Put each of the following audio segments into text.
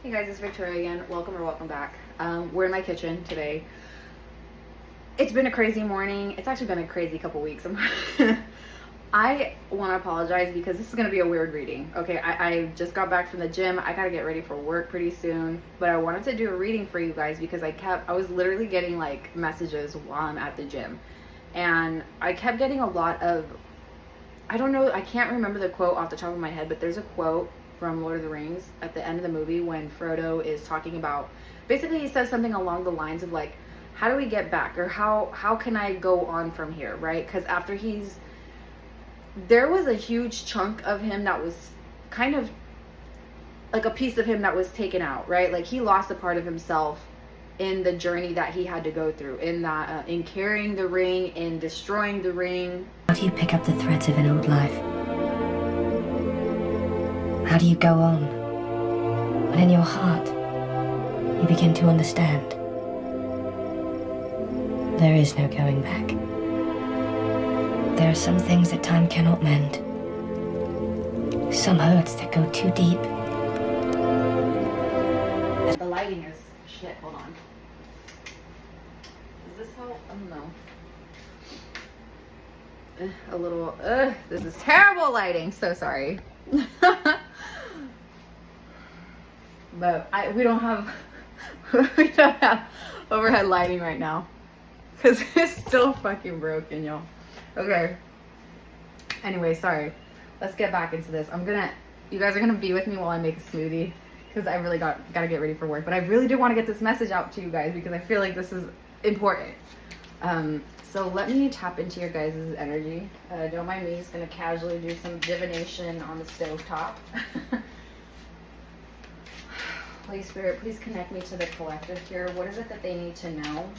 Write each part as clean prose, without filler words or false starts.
Hey guys, it's Victoria again. Welcome or welcome back. We're in my kitchen today. It's been a crazy morning. It's actually been a crazy couple weeks. I want to apologize because this is going to be a weird reading. Okay, I just got back from the gym. I got to get ready for work pretty soon. But I wanted to do a reading for you guys because I was literally getting like messages while I'm at the gym. And I kept getting a lot of, I don't know, I can't remember the quote off the top of my head, but there's a quote from Lord of the Rings at the end of the movie when Frodo is talking about, basically he says something along the lines of like, how do we get back, or how can I go on from here, right? Because after there was a huge chunk of him that was kind of like a piece of him that was taken out, right? Like he lost a part of himself in the journey that he had to go through, in that in carrying the ring, in destroying the ring. How do you pick up the threads of an old life? How do you go on when in your heart you begin to understand there is no going back? There are some things that time cannot mend, some hurts that go too deep. The lighting is shit. Hold on. Does this help? I don't know. A little. This is terrible lighting. So sorry. But we don't have overhead lighting right now because it's still fucking broken, y'all. Okay. Anyway, sorry. Let's get back into this. You guys are gonna be with me while I make a smoothie because I really gotta get ready for work. But I really do want to get this message out to you guys because I feel like this is important. So let me tap into your guys' energy. Don't mind me. Just gonna casually do some divination on the stovetop. Holy Spirit, please connect me to the collective here. What is it that they need to know?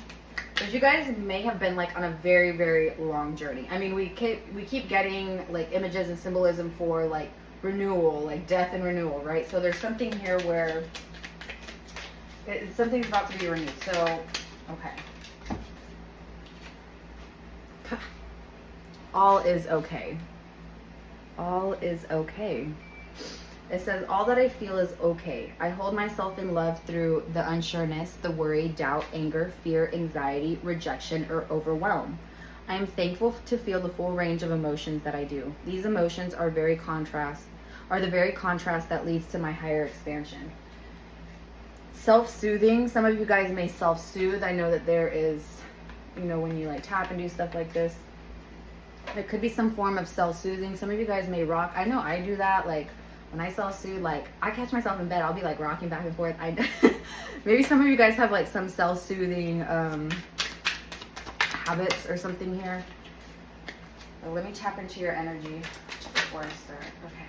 Because you guys may have been like on a very, very long journey. I mean, we keep getting like images and symbolism for like renewal, like death and renewal, right? So there's something here where something's about to be renewed. So, okay. All is okay. All is okay. It says, all that I feel is okay. I hold myself in love through the unsureness, the worry, doubt, anger, fear, anxiety, rejection, or overwhelm. I am thankful to feel the full range of emotions that I do. These emotions are the very contrast that leads to my higher expansion. Self-soothing. Some of you guys may self-soothe. I know that there is, when you like tap and do stuff like this, there could be some form of self-soothing. Some of you guys may rock. I know I do that. Like, when I self-soothe, like, I catch myself in bed, I'll be, like, rocking back and forth. Maybe some of you guys have, like, some self-soothing habits or something here. But let me tap into your energy before I start. Okay.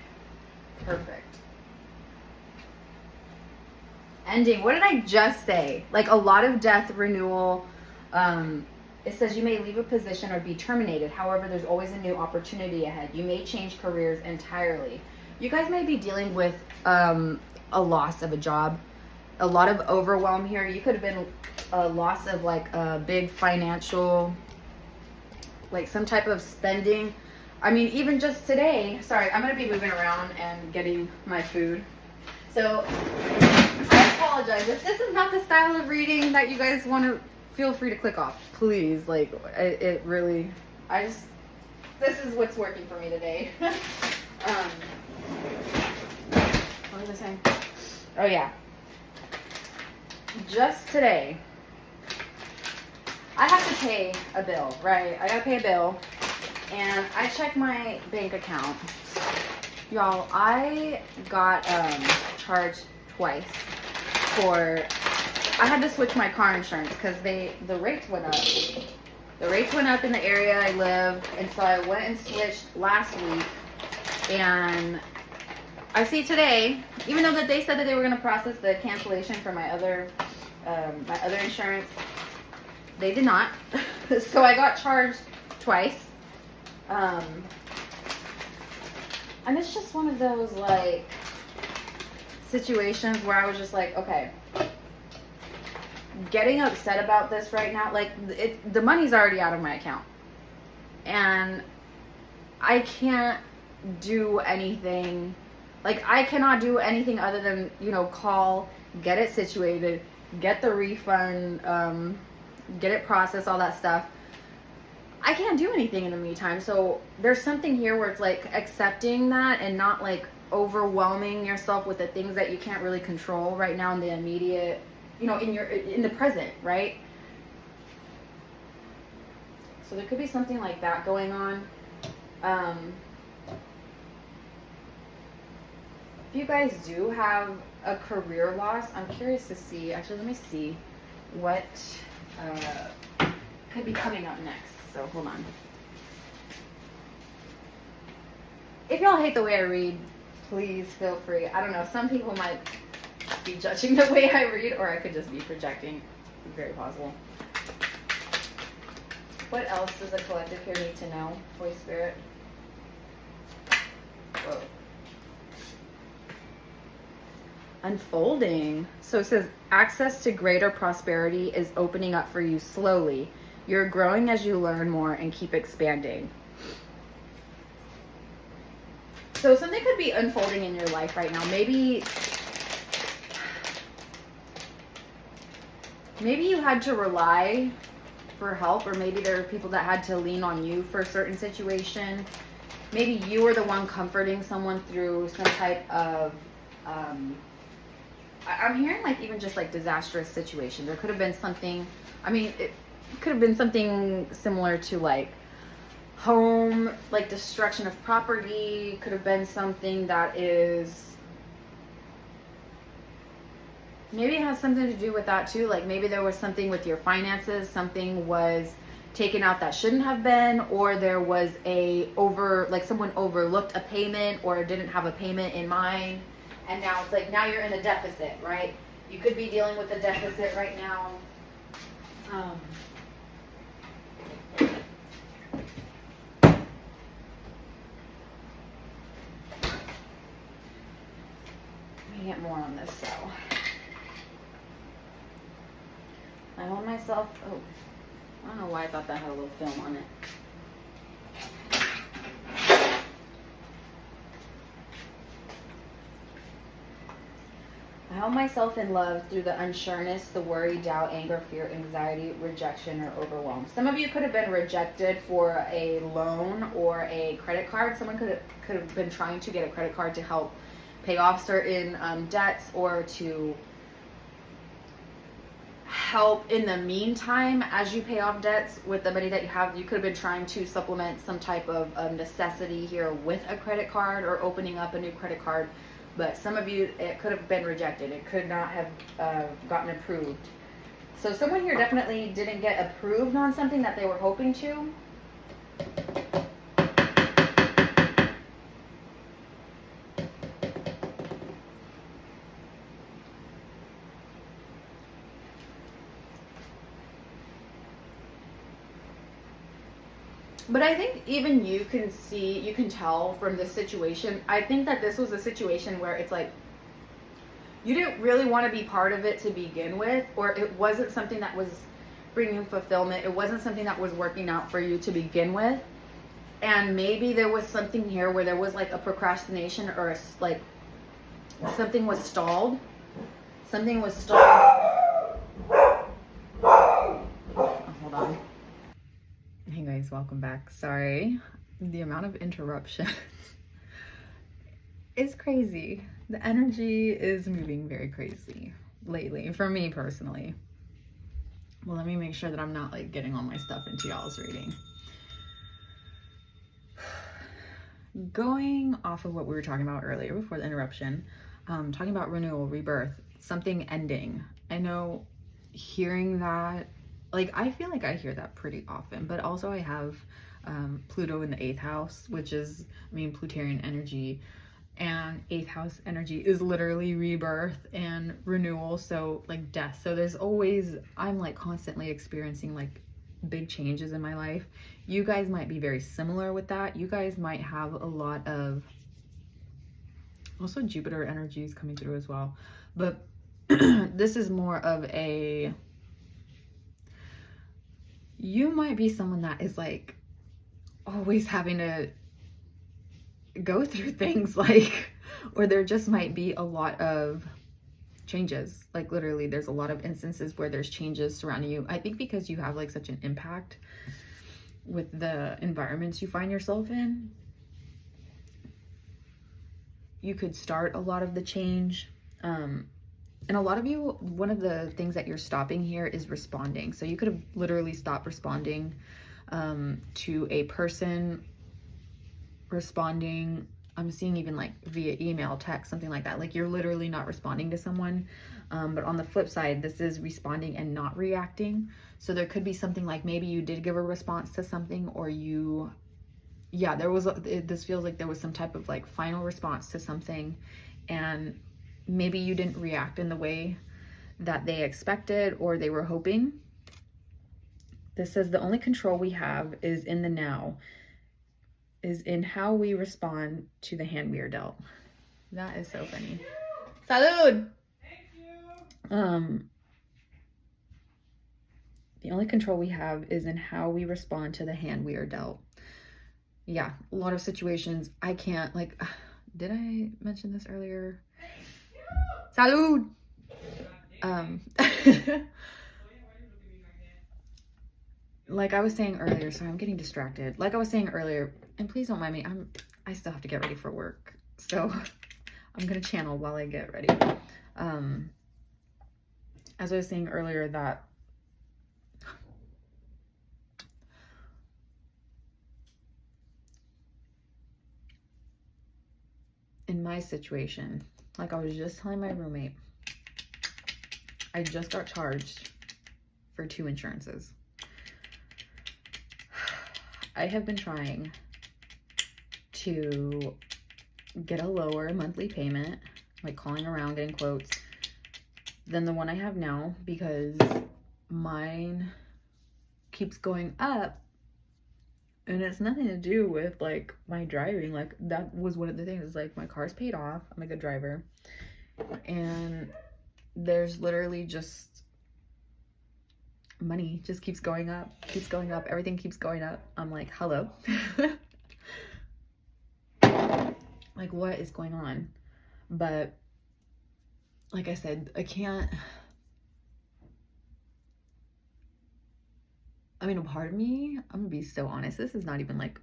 Perfect. Ending. What did I just say? Like, a lot of death, renewal. It says you may leave a position or be terminated. However, there's always a new opportunity ahead. You may change careers entirely. You guys may be dealing with a loss of a job, a lot of overwhelm here. You could have been a loss of like a big financial, like some type of spending. I mean, even just today, sorry, I'm going to be moving around and getting my food. So I apologize. If this is not the style of reading that you guys want to, feel free to click off, please. Like it really, this is what's working for me today. What was I saying? Oh yeah. Just today, I have to pay a bill, right? I gotta pay a bill, and I checked my bank account. Y'all, I got charged twice for. I had to switch my car insurance because the rates went up. The rates went up in the area I live, and so I went and switched last week. And I see today, even though that they said that they were going to process the cancellation for my other insurance, they did not. So I got charged twice. And it's just one of those like situations where I was just like, okay, getting upset about this right now, like the money's already out of my account, and I can't do anything Like, I cannot do anything other than, you know, call, get it situated, get the refund, get it processed, all that stuff. I can't do anything in the meantime. So there's something here where it's like accepting that and not like overwhelming yourself with the things that you can't really control right now in the immediate, you know, in the present, right? So there could be something like that going on. If you guys do have a career loss, I'm curious to see, actually let me see what could be coming up next. So hold on. If y'all hate the way I read, please feel free. I don't know, some people might be judging the way I read, or I could just be projecting. Very possible. What else does the collective here need to know, Holy Spirit? Whoa. Unfolding. So it says, access to greater prosperity is opening up for you slowly. You're growing as you learn more and keep expanding. So something could be unfolding in your life right now. Maybe you had to rely for help, or maybe there are people that had to lean on you for a certain situation. Maybe you were the one comforting someone through some type of I'm hearing like even just like disastrous situation. There could have been something, I mean, it could have been something similar to like home, like destruction of property. Could have been something that is, maybe it has something to do with that too. Like maybe there was something with your finances, something was taken out that shouldn't have been, or there was like someone overlooked a payment or didn't have a payment in mind. And now it's like, now you're in a deficit, right? You could be dealing with a deficit right now. Let me get more on this, so. I hold myself, oh, I don't know why I thought that had a little film on it. I held myself in love through the unsureness, the worry, doubt, anger, fear, anxiety, rejection, or overwhelm. Some of you could have been rejected for a loan or a credit card. Someone could have been trying to get a credit card to help pay off certain debts, or to help in the meantime as you pay off debts with the money that you have. You could have been trying to supplement some type of necessity here with a credit card or opening up a new credit card. But some of you, it could have been rejected. It could not have gotten approved. So someone here definitely didn't get approved on something that they were hoping to. But I think even you can tell from this situation, I think that this was a situation where it's like, you didn't really want to be part of it to begin with, or it wasn't something that was bringing fulfillment. It wasn't something that was working out for you to begin with. And maybe there was something here where there was like a procrastination, or like something was stalled. Something was stalled. Oh, hold on. Hey guys, welcome back. Sorry, the amount of interruptions is crazy. The energy is moving very crazy lately for me personally. Well, let me make sure that I'm not like getting all my stuff into y'all's reading. Going off of what we were talking about earlier before the interruption, talking about renewal, rebirth, something ending. I know hearing that, like, I feel like I hear that pretty often, but also I have Pluto in the 8th house, which is, I mean, Plutarian energy, and 8th house energy is literally rebirth and renewal, so like death. So there's always, I'm like constantly experiencing like big changes in my life. You guys might be very similar with that. You guys might have a lot of, also Jupiter energy is coming through as well, but this is more of a, you might be someone that is like always having to go through things like or there just might be a lot of changes. Like literally there's a lot of instances where there's changes surrounding you. I think because you have like such an impact with the environments you find yourself in, you could start a lot of the change. And a lot of you, one of the things that you're stopping here is responding. So you could have literally stopped responding to a person, responding, I'm seeing even like via email, text, something like that. Like you're literally not responding to someone. But on the flip side, this is responding and not reacting. So there could be something like maybe you did give a response to something, or you, yeah, there was, this feels like there was some type of like final response to something, and maybe you didn't react in the way that they expected or they were hoping. This says the only control we have is in the now, is in how we respond to the hand we are dealt. That is so funny. Salud! Thank you! The only control we have is in how we respond to the hand we are dealt. Yeah, a lot of situations I can't, like, did I mention this earlier? Salud! Like I was saying earlier, sorry, I'm getting distracted. Like I was saying earlier, and please don't mind me, I still have to get ready for work. So I'm gonna channel while I get ready. As I was saying earlier, that in my situation, like I was just telling my roommate, I just got charged for 2 insurances. I have been trying to get a lower monthly payment, like calling around, getting quotes, than the one I have now, because mine keeps going up, and it's nothing to do with like my driving. Like that was one of the things, like my car's paid off, I'm a good driver, and there's literally just money just keeps going up, everything keeps going up. I'm like, hello. Like what is going on? But like I said, I can't, I mean, a part of me, I'm gonna be so honest, this is not even like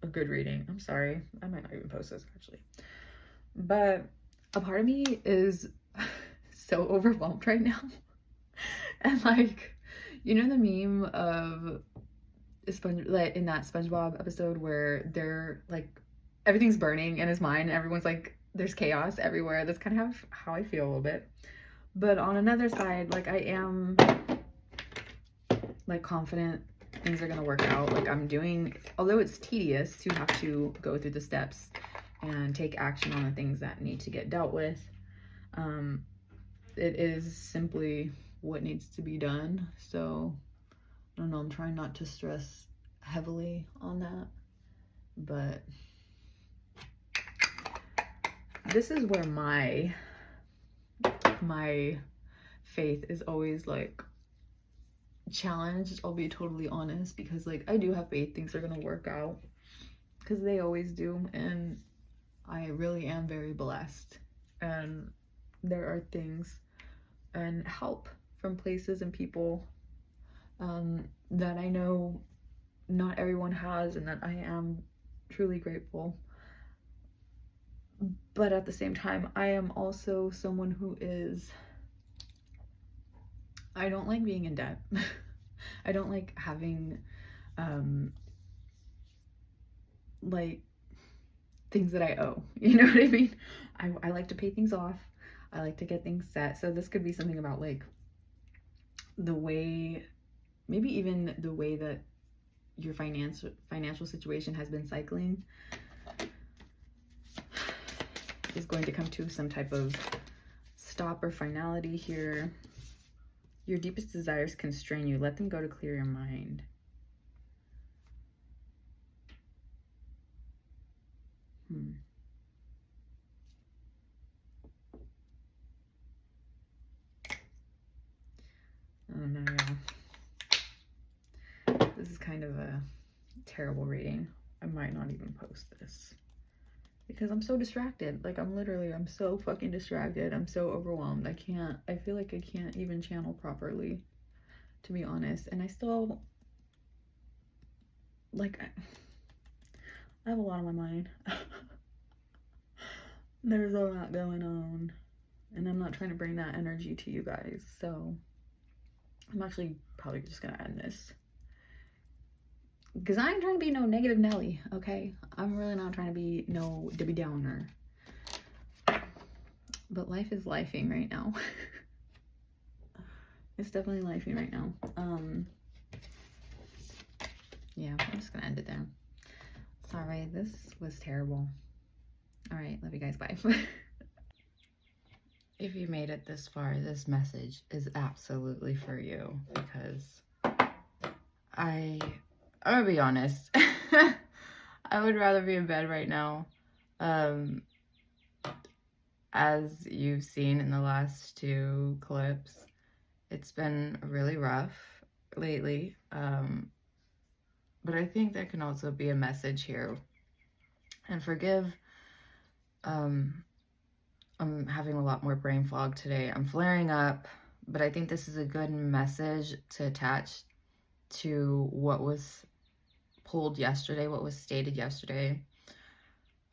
a good reading. I'm sorry, I might not even post this actually, but a part of me is so overwhelmed right now. And like, you know the meme of like in that SpongeBob episode where they're like, everything's burning in his mind and everyone's like, there's chaos everywhere. That's kind of how I feel a little bit. But on another side, like I am like confident things are gonna work out. Like I'm doing, although it's tedious to have to go through the steps and take action on the things that need to get dealt with, it is simply what needs to be done. So I don't know, I'm trying not to stress heavily on that, but this is where my faith is always like challenged. I'll be totally honest, because like I do have faith things are gonna work out, because they always do, and I really am very blessed, and there are things and help from places and people that I know not everyone has, and that I am truly grateful. But at the same time, I am also someone who is, I don't like being in debt. I don't like having like things that I owe, you know what I mean? I like to pay things off. I like to get things set. So this could be something about like the way, maybe even the way that your financial situation has been cycling is going to come to some type of stop or finality here. Your deepest desires constrain you. Let them go to clear your mind. Oh no, y'all. This is kind of a terrible reading. I might not even post this. because I'm so distracted. Like, I'm so fucking distracted. I'm so overwhelmed. I feel like I can't even channel properly, to be honest. And I still, like, I have a lot on my mind. There's a lot going on, and I'm not trying to bring that energy to you guys. So I'm actually probably just gonna end this, because I ain't trying to be no negative Nelly, okay? I'm really not trying to be no Debbie Downer. But life is lifing right now. It's definitely lifing right now. Yeah, I'm just gonna end it there. Sorry, this was terrible. All right, love you guys, bye. If you made it this far, this message is absolutely for you, because I'm gonna be honest. I would rather be in bed right now. As you've seen in the last 2 clips, it's been really rough lately. But I think there can also be a message here. And forgive, I'm having a lot more brain fog today. I'm flaring up, but I think this is a good message to attach to what was pulled yesterday, what was stated yesterday.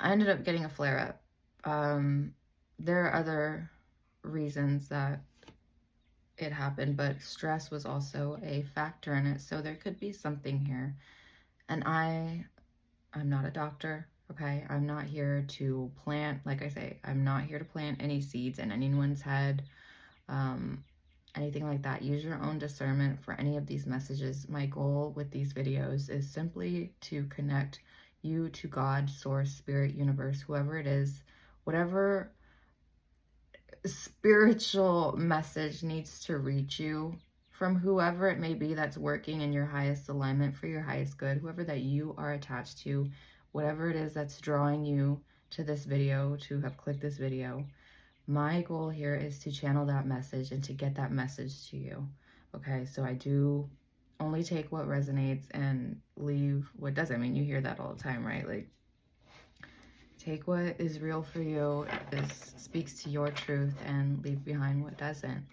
I ended up getting a flare-up. There are other reasons that it happened, but stress was also a factor in it. So there could be something here. And I'm not a doctor, okay? I'm not here to plant, like I say, I'm not here to plant any seeds in anyone's head, anything like that. Use your own discernment for any of these messages. My goal with these videos is simply to connect you to God, source, spirit, universe, whoever it is, whatever spiritual message needs to reach you from whoever it may be that's working in your highest alignment for your highest good, whoever that you are attached to, whatever it is that's drawing you to this video, to have clicked this video. My goal here is to channel that message and to get that message to you. Okay, so I do only take what resonates and leave what doesn't. I mean, you hear that all the time, right? Like, take what is real for you, this speaks to your truth, and leave behind what doesn't.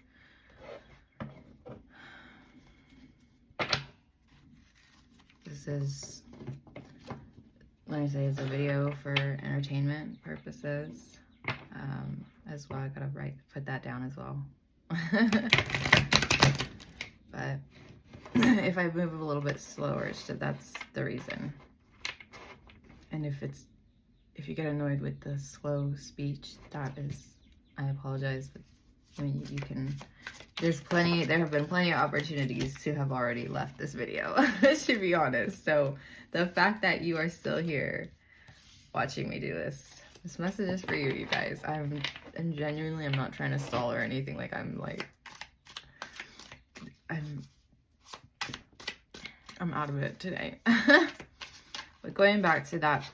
This is, let me say, it's a video for entertainment purposes as well. I gotta put that down as well. But if I move a little bit slower, that's the reason. And if you get annoyed with the slow speech, that is, I apologize. But I mean, you can, there have been plenty of opportunities to have already left this video, to be honest. So the fact that you are still here watching me do this message is for you, you guys. And genuinely, I'm not trying to stall or anything. Like, I'm out of it today. But going back to that,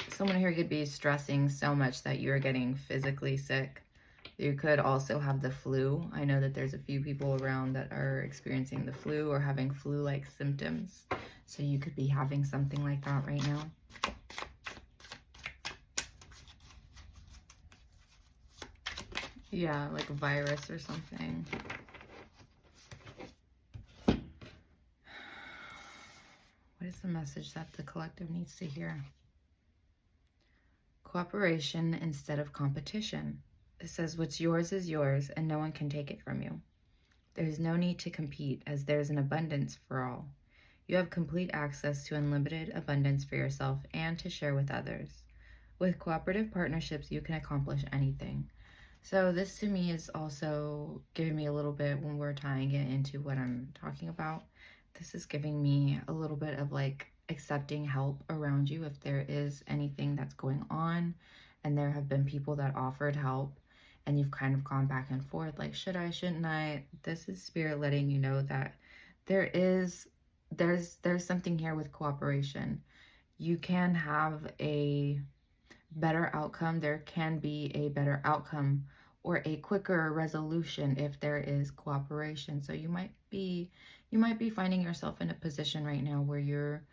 someone here could be stressing so much that you're getting physically sick. You could also have the flu. I know that there's a few people around that are experiencing the flu or having flu-like symptoms. So you could be having something like that right now. Yeah, like a virus or something. What is the message that the collective needs to hear? Cooperation instead of competition. It says what's yours is yours and no one can take it from you. There's no need to compete as there's an abundance for all. You have complete access to unlimited abundance for yourself and to share with others. With cooperative partnerships, you can accomplish anything. So this to me is also giving me a little bit, when we're tying it into what I'm talking about, this is giving me a little bit of like accepting help around you if there is anything that's going on. And there have been people that offered help and you've kind of gone back and forth, like, should I, shouldn't I? This is spirit letting you know that there's something here with cooperation. You can have a better outcome. There can be a better outcome or a quicker resolution if there is cooperation. So you might be finding yourself in a position right now where you're,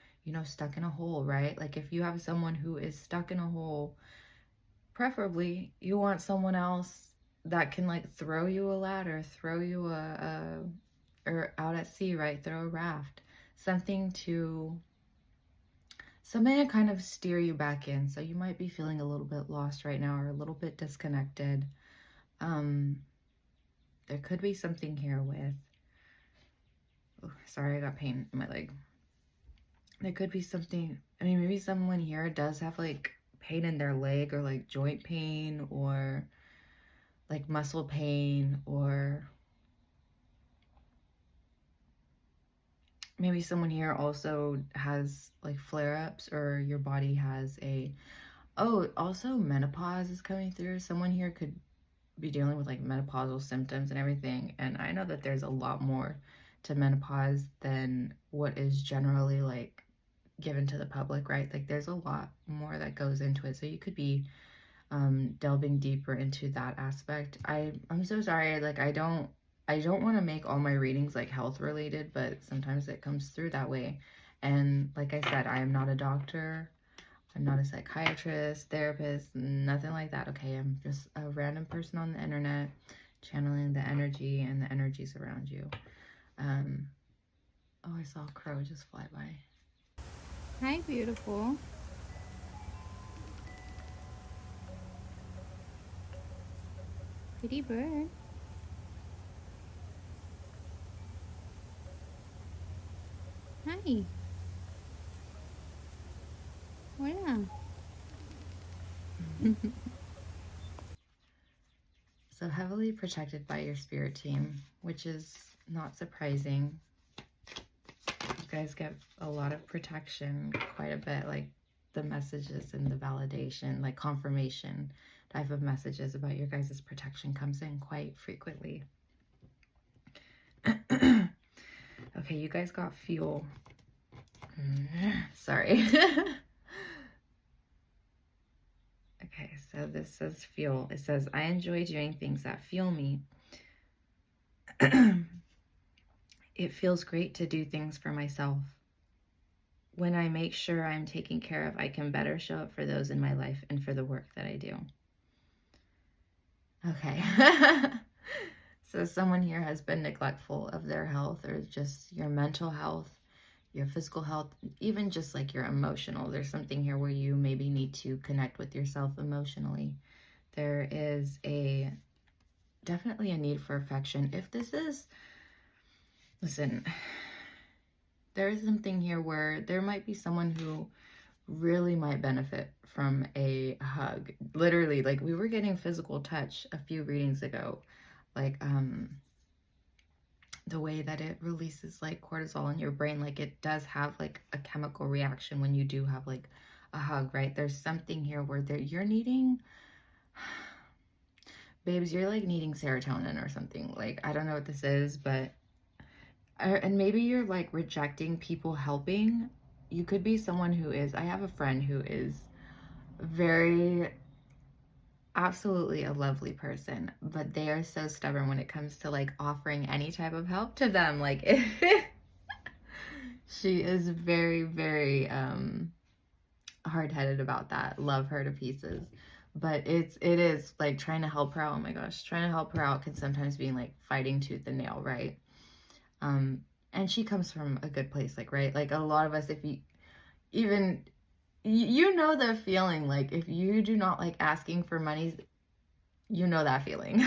stuck in a hole, right? Like if you have someone who is stuck in a hole, preferably you want someone else that can like throw you a ladder, throw you or out at sea, right? Throw a raft, something to kind of steer you back in. So you might be feeling a little bit lost right now or a little bit disconnected. There could be something here with, oh, sorry, I got pain in my leg. There could be something, I mean, maybe someone here does have like pain in their leg or like joint pain or like muscle pain, or maybe someone here also has like flare-ups, or your body has also menopause is coming through. Someone here could be dealing with like menopausal symptoms and everything, and I know that there's a lot more to menopause than what is generally like given to the public, right? Like there's a lot more that goes into it, so you could be delving deeper into that aspect. I'm so sorry, like I don't want to make all my readings like health related, but sometimes it comes through that way. And like I said, I am not a doctor, I'm not a psychiatrist, therapist, nothing like that, okay? I'm just a random person on the internet channeling the energy and the energies around you. Oh, I saw a crow just fly by. Hi, beautiful. Pretty bird. Hi. Hola. So heavily protected by your spirit team, which is not surprising. You guys get a lot of protection, quite a bit, like the messages and the validation, like confirmation type of messages about your guys' protection comes in quite frequently. Okay, you guys got fuel. Sorry. Okay, so this says fuel. It says, I enjoy doing things that fuel me. It feels great to do things for myself. When I make sure I'm taken care of, I can better show up for those in my life and for the work that I do. Okay. So someone here has been neglectful of their health, or just your mental health, your physical health, even just like your emotional. There's something here where you maybe need to connect with yourself emotionally. There is definitely a need for affection. If this is, listen, there is something here where there might be someone who really might benefit from a hug. Literally, like we were getting physical touch a few readings ago. Like the way that it releases like cortisol in your brain, like it does have like a chemical reaction when you do have like a hug, right? There's something here where you're needing, babes, you're like needing serotonin or something. Like I don't know what this is, but and maybe you're like rejecting people helping. You could be someone who is, I have a friend who is very, absolutely a lovely person, but they are so stubborn when it comes to like offering any type of help to them. Like she is very, very hard-headed about that. Love her to pieces, but it is like trying to help her out. Oh my gosh, trying to help her out can sometimes be like fighting tooth and nail, right? And she comes from a good place, like, right? Like a lot of us, if you know the feeling, like if you do not like asking for money, you know that feeling.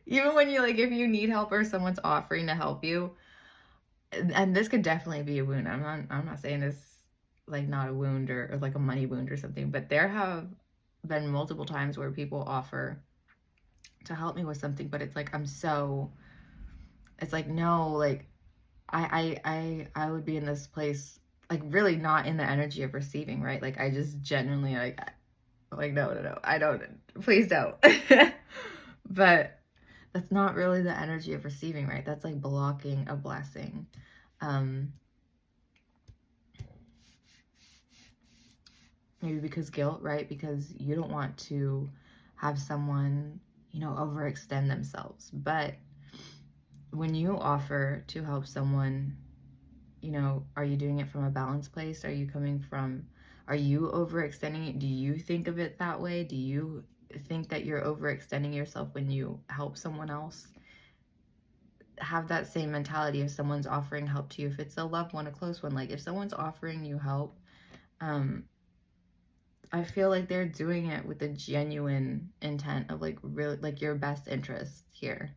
Even when you like, if you need help or someone's offering to help you, and this could definitely be a wound. I'm not saying this like not a wound or like a money wound or something, but there have been multiple times where people offer to help me with something, but it's like it's like, no, like I would be in this place like really not in the energy of receiving, right? Like I just genuinely like no, I don't, please don't. But that's not really the energy of receiving, right? That's like blocking a blessing. Maybe because guilt, right? Because you don't want to have someone, you know, overextend themselves. But when you offer to help someone, you know, are you doing it from a balanced place? Are you coming from Are you overextending it? Do you think of it that way? Do you think that you're overextending yourself when you help someone else? Have that same mentality if someone's offering help to you. If it's a loved one, a close one, like if someone's offering you help, I feel like they're doing it with a genuine intent of like really like your best interest here.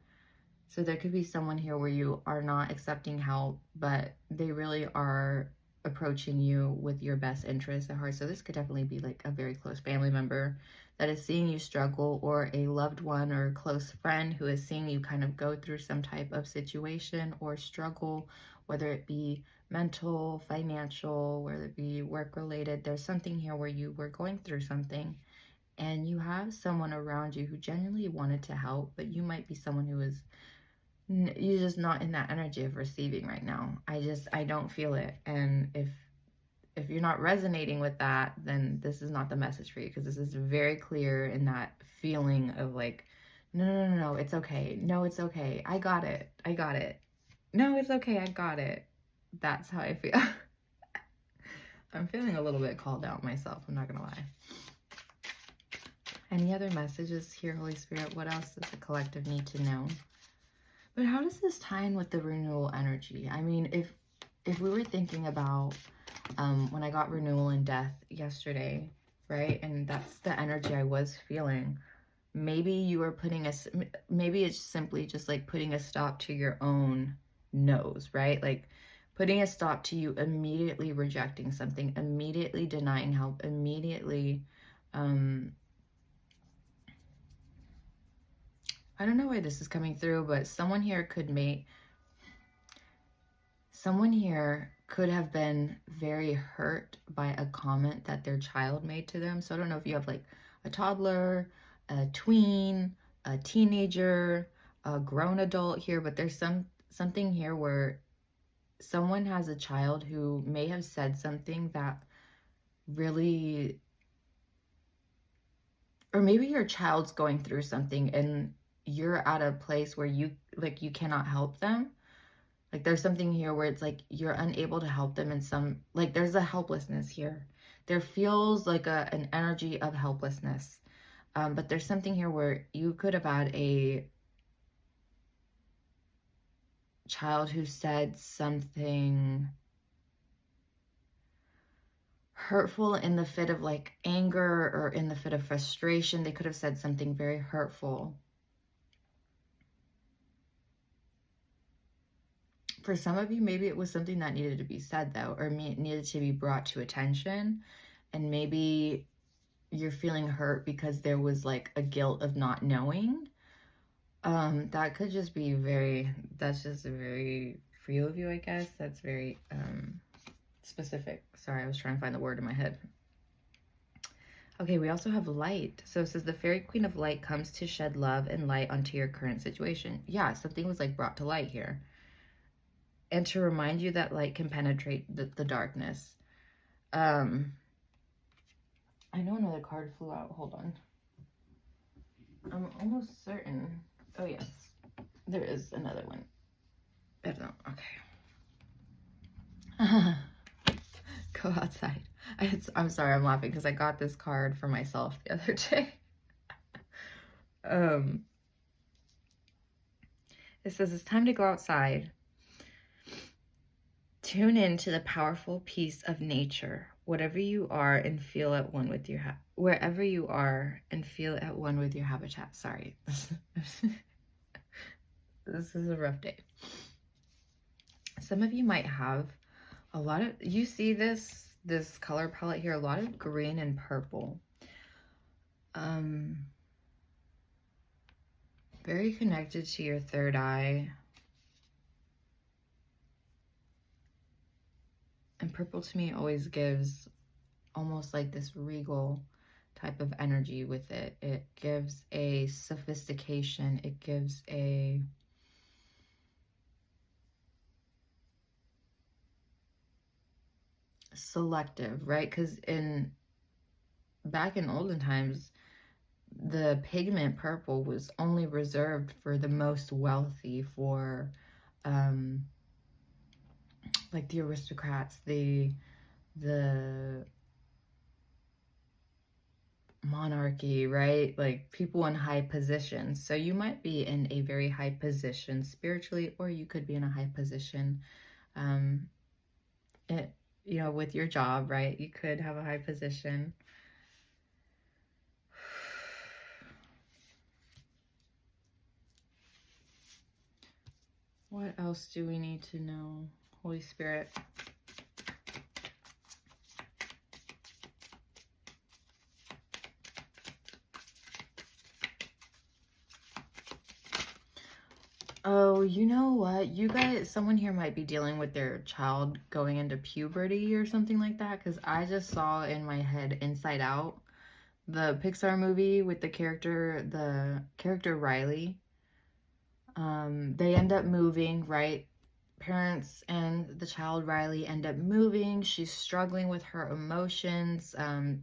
So there could be someone here where you are not accepting help, but they really are approaching you with your best interest at heart. So this could definitely be like a very close family member that is seeing you struggle, or a loved one or a close friend who is seeing you kind of go through some type of situation or struggle, whether it be mental, financial, whether it be work related. There's something here where you were going through something and you have someone around you who genuinely wanted to help, but you might be someone who is you're just not in that energy of receiving right now. I don't feel it. And if you're not resonating with that, then this is not the message for you, because this is very clear in that feeling of like, no, it's okay. No, it's okay. I got it. No, it's okay. I got it. That's how I feel. I'm feeling a little bit called out myself. I'm not going to lie. Any other messages here, Holy Spirit? What else does the collective need to know? But how does this tie in with the renewal energy? I mean, if we were thinking about when I got renewal and death yesterday, right? And that's the energy I was feeling. Maybe you were maybe it's simply just like putting a stop to your own no's, right? Like putting a stop to you immediately rejecting something, immediately denying help, immediately, I don't know why this is coming through, but someone here could have been very hurt by a comment that their child made to them. So I don't know if you have like a toddler, a tween, a teenager, a grown adult here, but there's something here where someone has a child who may have said something that really, or maybe your child's going through something and you're at a place where you cannot help them. Like there's something here where it's like you're unable to help them in some, like there's a helplessness here. There feels like an energy of helplessness. But there's something here where you could have had a child who said something hurtful in the fit of like anger or in the fit of frustration. They could have said something very hurtful. For some of you, maybe it was something that needed to be said though, or needed to be brought to attention. And maybe you're feeling hurt because there was like a guilt of not knowing. That could just be that's just a very few of you, I guess. That's very specific. Sorry, I was trying to find the word in my head. Okay, we also have light. So it says the fairy queen of light comes to shed love and light onto your current situation. Yeah, something was like brought to light here. And to remind you that light can penetrate the darkness. I know another card flew out. Hold on. I'm almost certain. Oh, yes. There is another one. I don't know. Okay. Go outside. I'm sorry, I'm laughing because I got this card for myself the other day. It says it's time to go outside. Tune in to the powerful peace of nature, whatever you are, and feel at one with your wherever you are, and feel at one with your habitat. Sorry, this is a rough day. Some of you might have a lot of. You see this color palette here, a lot of green and purple. Very connected to your third eye. And purple to me always gives almost like this regal type of energy with it. It gives a sophistication. It gives a selective, right? Because back in olden times, the pigment purple was only reserved for the most wealthy, for like the aristocrats, the monarchy, right? Like people in high positions. So you might be in a very high position spiritually, or you could be in a high position, um, it, you know, with your job, right? You could have a high position. What else do we need to know, Holy Spirit? Oh, you know what? You guys, someone here might be dealing with their child going into puberty or something like that, because I just saw in my head Inside Out, the Pixar movie with the character Riley. They end up moving, right? Parents and the child Riley end up moving. She's struggling with her emotions.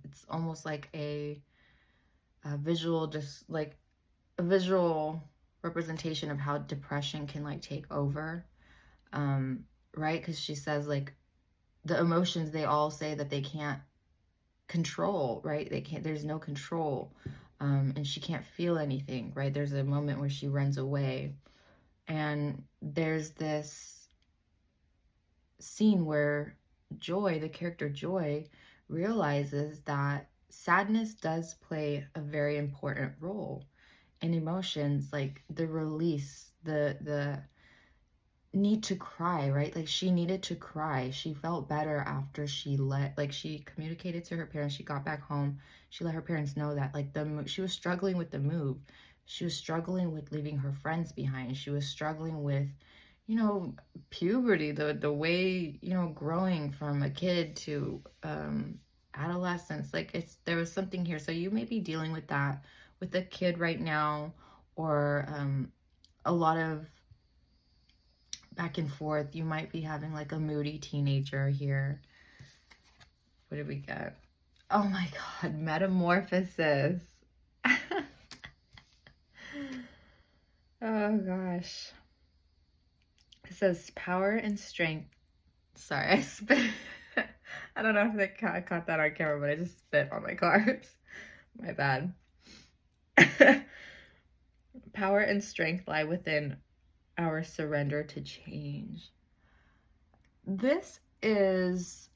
It's almost like a visual, just like a visual representation of how depression can like take over, right? Because she says like the emotions, they all say that they can't control, right? They can't, there's no control, and she can't feel anything, right? There's a moment where she runs away, and there's this scene where Joy, the character Joy, realizes that sadness does play a very important role in emotions, like the release, the need to cry, right? Like she needed to cry. She felt better after she communicated to her parents. She got back home. She let her parents know that like she was struggling with the move. She was struggling with leaving her friends behind. She was struggling with, you know, puberty, the way, you know, growing from a kid to adolescence. Like there was something here. So you may be dealing with that with a kid right now, or a lot of back and forth. You might be having like a moody teenager here. What did we get? Oh my God, metamorphosis. Oh gosh. It says power and strength. Sorry, I spit. I don't know if I caught that on camera, but I just spit on my cards. My bad. Power and strength lie within our surrender to change. This is,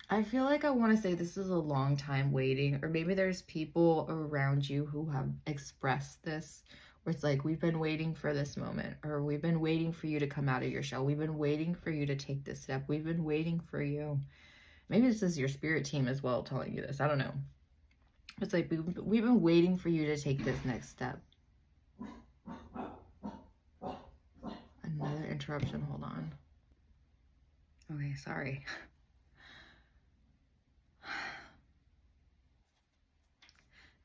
I feel like I want to say this is a long time waiting, or maybe there's people around you who have expressed this, where it's like, we've been waiting for this moment, or we've been waiting for you to come out of your shell. We've been waiting for you to take this step. We've been waiting for you. Maybe this is your spirit team as well telling you this. I don't know. It's like, we've been waiting for you to take this next step. Another interruption. Hold on. Okay, sorry.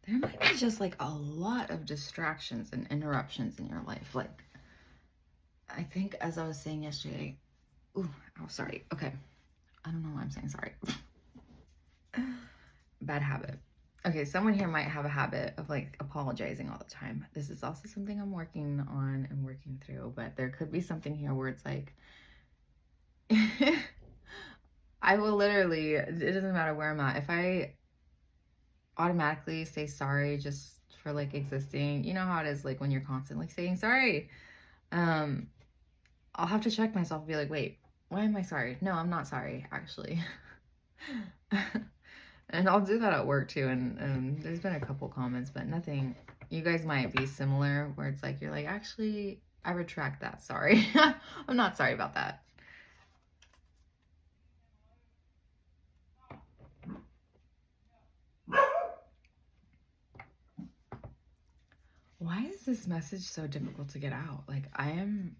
There might be just like a lot of distractions and interruptions in your life. Like, I think as I was saying yesterday, oh, sorry. Okay. I don't know why I'm saying sorry. Bad habit. Okay, someone here might have a habit of like apologizing all the time. This is also something I'm working on and working through, but there could be something here where it's like, I will literally, it doesn't matter where I'm at. If I automatically say sorry just for like existing, you know how it is like when you're constantly saying sorry, I'll have to check myself and be like, wait, why am I sorry? No, I'm not sorry, actually. And I'll do that at work too, and there's been a couple comments, but nothing. You guys might be similar where it's like, you're like, actually, I retract that, sorry. I'm not sorry about that. Why is this message so difficult to get out? Like, I'm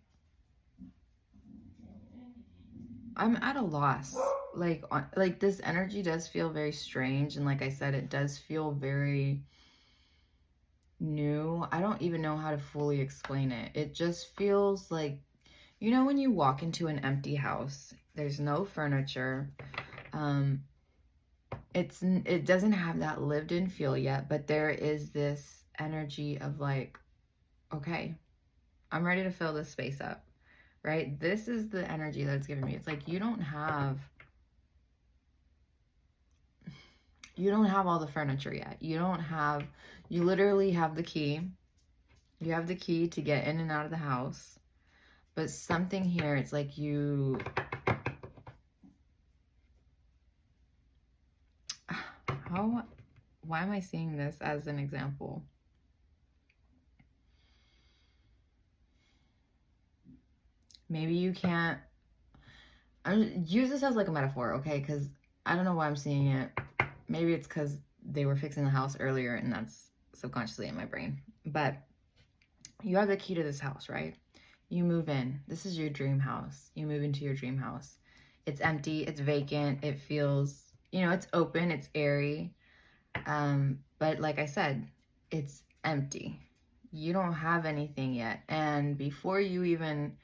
at a loss. Like this energy does feel very strange, and like I said, it does feel very new. I don't even know how to fully explain it. It just feels like, you know, when you walk into an empty house, there's no furniture. It doesn't have that lived in feel yet, but there is this energy of like, okay, I'm ready to fill this space up, right? This is the energy that's giving me. It's like, you don't have you don't have all the furniture yet. You literally have the key. You have the key to get in and out of the house. But something here, it's like why am I seeing this as an example? Maybe you can't, use this as like a metaphor, okay? Because I don't know why I'm seeing it. Maybe it's because they were fixing the house earlier and that's subconsciously in my brain. But you have the key to this house, right? You move in. This is your dream house. You move into your dream house. It's empty. It's vacant. It feels, it's open. It's airy. But like I said, it's empty. You don't have anything yet. And before you even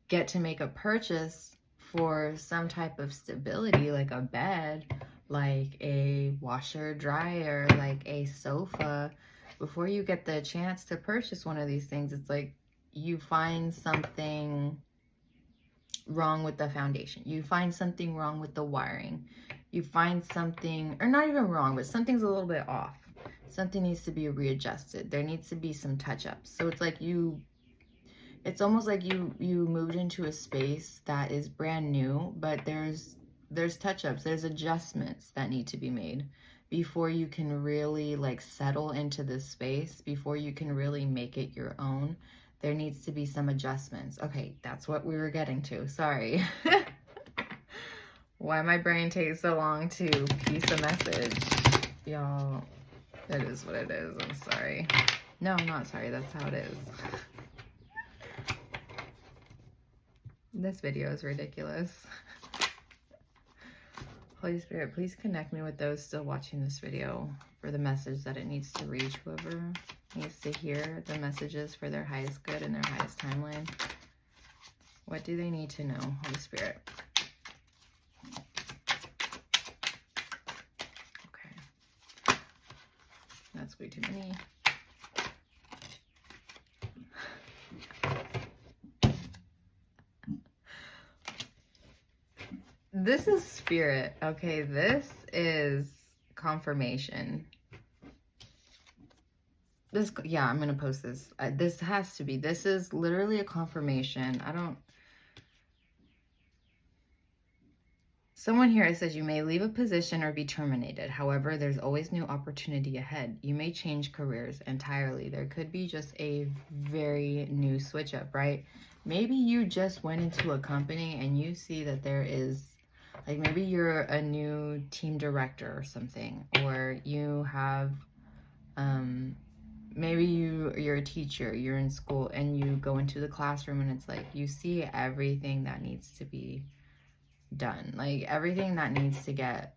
get to make a purchase for some type of stability, like a bed, like a washer dryer, like a sofa, before you get the chance to purchase one of these things, it's like you find something wrong with the foundation. You find something wrong with the wiring. You find something, or not even wrong, but something's a little bit off. Something needs to be readjusted. There needs to be some touch-ups. So it's like it's almost like you moved into a space that is brand new, but there's touch-ups, there's adjustments that need to be made before you can really like settle into this space, before you can really make it your own. There needs to be some adjustments. Okay, that's what we were getting to. Sorry. Why my brain takes so long to piece a message. Y'all, it is what it is. I'm sorry. No, I'm not sorry. That's how it is. This video is ridiculous. Holy Spirit, please connect me with those still watching this video for the message that it needs to reach whoever needs to hear the messages for their highest good and their highest timeline. What do they need to know, Holy Spirit? Okay. That's way too many. This is spirit, okay? This is confirmation. Yeah, I'm gonna post this. This has to be. This is literally a confirmation. Someone here says you may leave a position or be terminated. However, there's always new opportunity ahead. You may change careers entirely. There could be just a very new switch up, right? Maybe you just went into a company and you see that there is, like, maybe you're a new team director or something, or you have, maybe you're a teacher, you're in school and you go into the classroom and it's like you see everything that needs to be done, like everything that needs to get,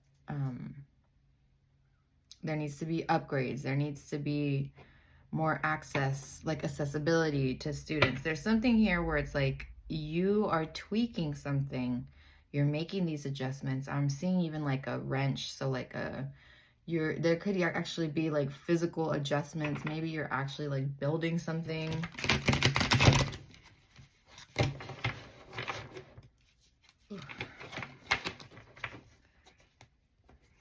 there needs to be upgrades, there needs to be more access, like accessibility to students. There's something here where it's like you are tweaking something, you're making these adjustments. I'm seeing even like a wrench, so like there could actually be like physical adjustments. Maybe you're actually like building something.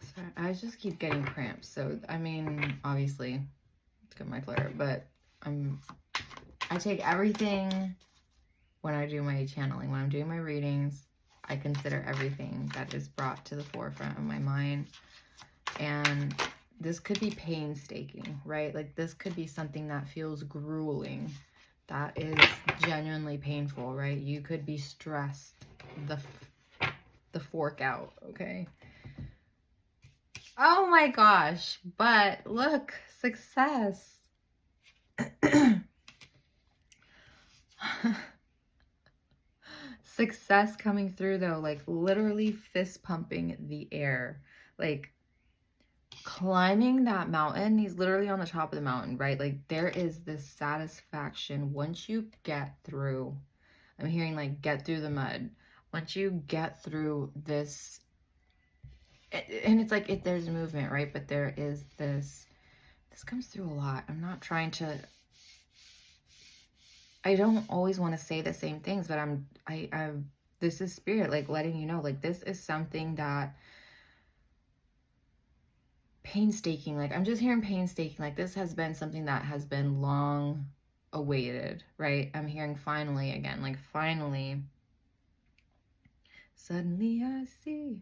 Sorry, I just keep getting cramps. So, I mean, obviously, it's got my flare, but I take everything when I do my channeling, when I'm doing my readings. I consider everything that is brought to the forefront of my mind. And this could be painstaking, right? Like this could be something that feels grueling, that is genuinely painful, right? You could be stressed the fork out, okay? Oh my gosh, but look, success. Success coming through though, like literally fist pumping the air, like climbing that mountain. He's literally on the top of the mountain, right? Like there is this satisfaction once you get through. I'm hearing like get through the mud. Once you get through this, and it's like there's movement, right? But there is this comes through a lot. I'm not trying to, I don't always want to say the same things, but this is spirit, like letting you know, like this is something that painstaking. Like, I'm just hearing painstaking. Like, this has been something that has been long awaited, right? I'm hearing finally again, like, finally. Suddenly I see,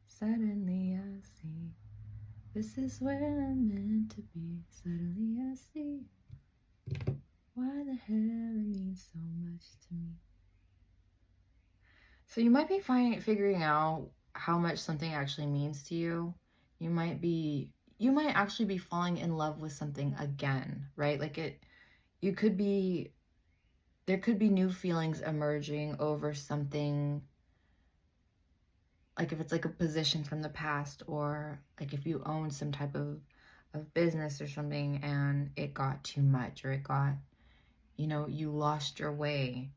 suddenly I see, this is where I'm meant to be. Suddenly I see why the hell it means so much to me. So you might be figuring out how much something actually means to you. You might actually be falling in love with something again, right? Like there could be new feelings emerging over something, like if it's like a position from the past, or like if you own some type of business or something and it got too much, or it got, you lost your way.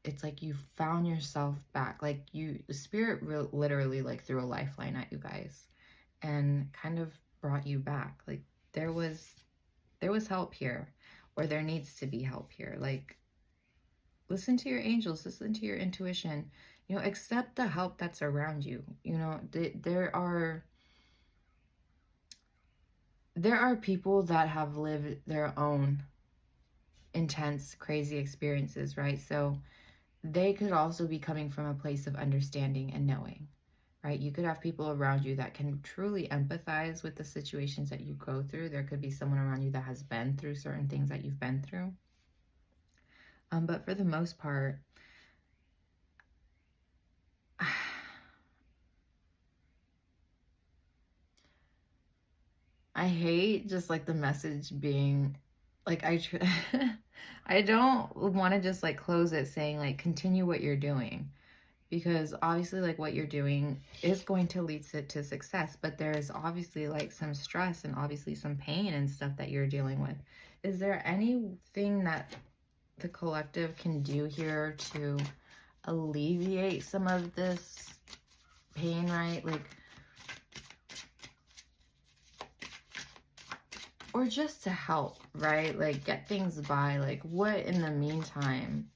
It's like you found yourself back, like the spirit literally like threw a lifeline at you guys and kind of brought you back. Like there was help here, or there needs to be help here. Like, listen to your angels, listen to your intuition, accept the help that's around you. There are people that have lived their own intense, crazy experiences, right? So they could also be coming from a place of understanding and knowing, right? You could have people around you that can truly empathize with the situations that you go through. There could be someone around you that has been through certain things that you've been through. But for the most part, I hate just like the message being like, I don't want to just like close it saying like continue what you're doing, because obviously like what you're doing is going to lead to success, but there's obviously like some stress and obviously some pain and stuff that you're dealing with. Is there anything that the collective can do here to alleviate some of this pain, right? Like, or just to help, right? Like get things by. Like, what in the meantime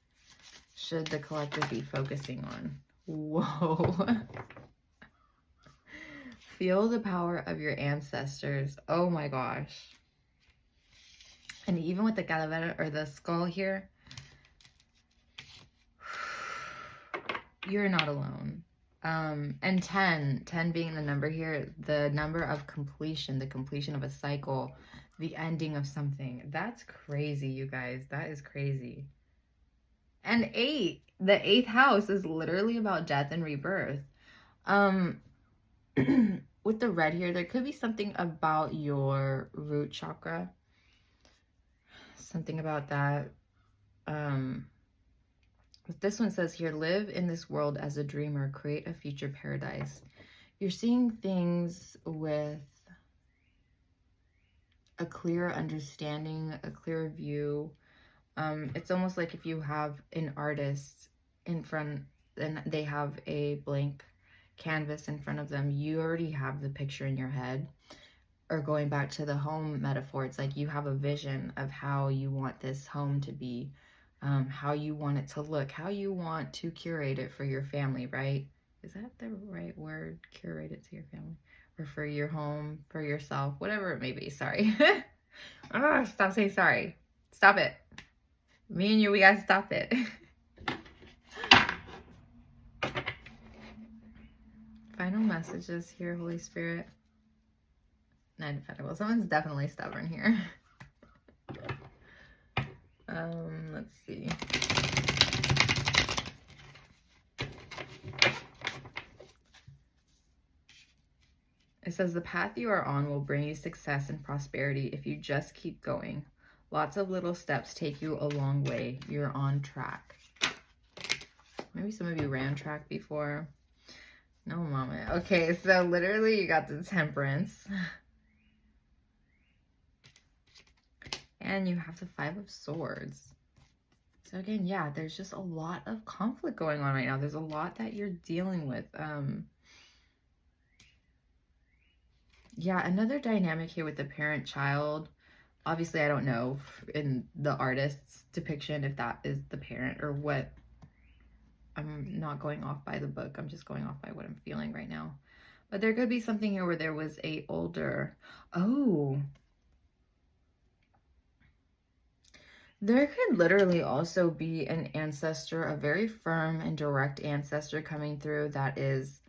should the collective be focusing on? Whoa. Feel the power of your ancestors. Oh my gosh. And even with the calavera or the skull here, you're not alone. And 10 being the number here, the number of completion, the completion of a cycle, the ending of something. That's crazy, you guys. That is crazy. And 8, the 8th house is literally about death and rebirth. With the red here, there could be something about your root chakra. Something about that. But this one says here, live in this world as a dreamer, create a future paradise. You're seeing things with a clear understanding, a clear view. It's almost like if you have an artist in front and they have a blank canvas in front of them, you already have the picture in your head. Or going back to the home metaphor, it's like you have a vision of how you want this home to be, how you want it to look, how you want to curate it for your family, right? Is that the right word? Curate it to your family, or for your home, for yourself, whatever it may be. Sorry. Oh, stop saying sorry. Stop it. Me and you, we gotta stop it. Final messages here, Holy Spirit. Nine of Pentacles. Someone's definitely stubborn here. Let's see. It says the path you are on will bring you success and prosperity if you just keep going. Lots of little steps take you a long way. You're on track. Maybe some of you ran track before. No, mama. Okay, so literally you got the Temperance. And you have the 5 of Swords. So again, yeah, there's just a lot of conflict going on right now. There's a lot that you're dealing with. Yeah, another dynamic here with the parent-child. Obviously, I don't know in the artist's depiction if that is the parent or what. I'm not going off by the book. I'm just going off by what I'm feeling right now. But there could be something here where there was a older, oh, there could literally also be an ancestor, a very firm and direct ancestor coming through that is,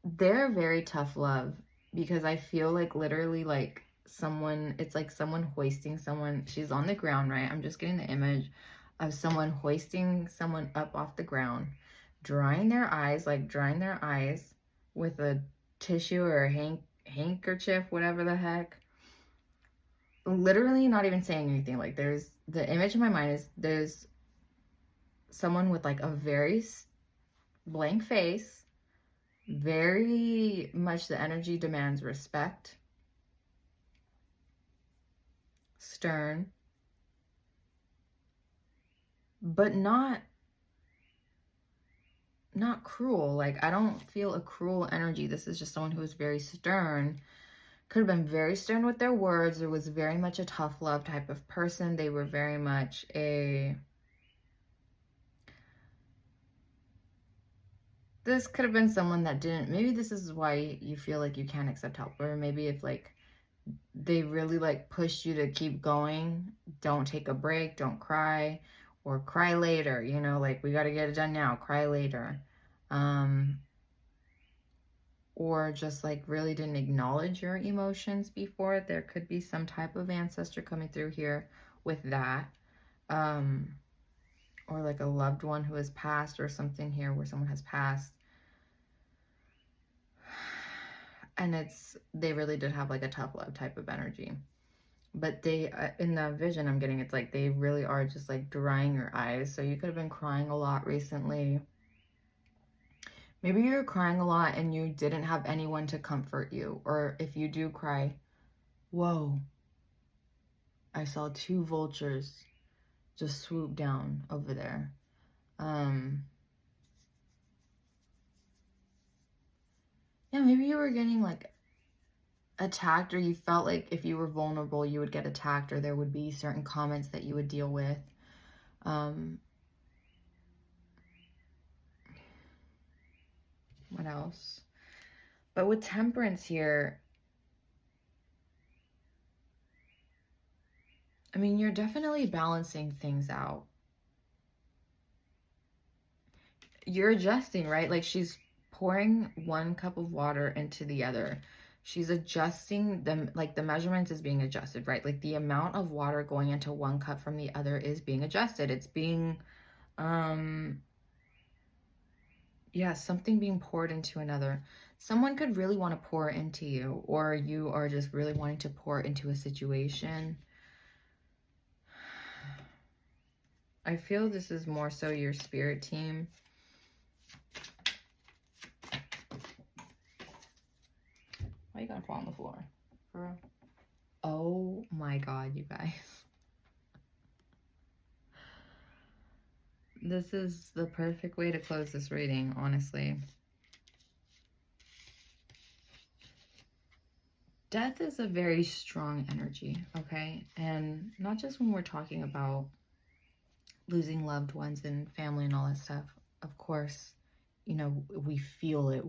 they're very tough love, because I feel like literally like someone, it's like someone hoisting someone, she's on the ground, right? I'm just getting the image of someone hoisting someone up off the ground, drying their eyes, like drying their eyes with a tissue or a handkerchief, whatever the heck. Literally not even saying anything. Like there's, the image in my mind is there's someone with like a very blank face, very much the energy demands respect, stern, but not cruel. Like I don't feel a cruel energy. This is just someone who is very stern. Could have been very stern with their words. There was very much a tough love type of person. They were very much a, this could have been someone that didn't, maybe this is why you feel like you can't accept help, or maybe if like they really like pushed you to keep going, don't take a break, don't cry, or cry later, you know, like we got to get it done now, cry later. Or just like really didn't acknowledge your emotions before. There could be some type of ancestor coming through here with that. Or like a loved one who has passed, or something here where someone has passed. And it's, they really did have like a tough love type of energy. But they, in the vision I'm getting, it's like they really are just like drying your eyes. So you could have been crying a lot recently. Maybe you're crying a lot and you didn't have anyone to comfort you. Or if you do cry, whoa, I saw 2 vultures just swoop down over there. Yeah, maybe you were getting like attacked, or you felt like if you were vulnerable, you would get attacked, or there would be certain comments that you would deal with. What else? But with temperance here, I mean, you're definitely balancing things out. You're adjusting, right? Like she's pouring 1 cup of water into the other. She's adjusting them, like the measurement is being adjusted, right? Like the amount of water going into 1 cup from the other is being adjusted. It's being, yeah, something being poured into another. Someone could really want to pour into you, or you are just really wanting to pour into a situation. I feel this is more so your spirit team. Why are you gonna fall on the floor? For real? Oh my God, you guys. This is the perfect way to close this reading, honestly. Death is a very strong energy, okay? And not just when we're talking about losing loved ones and family and all that stuff. Of course, you know, we feel it.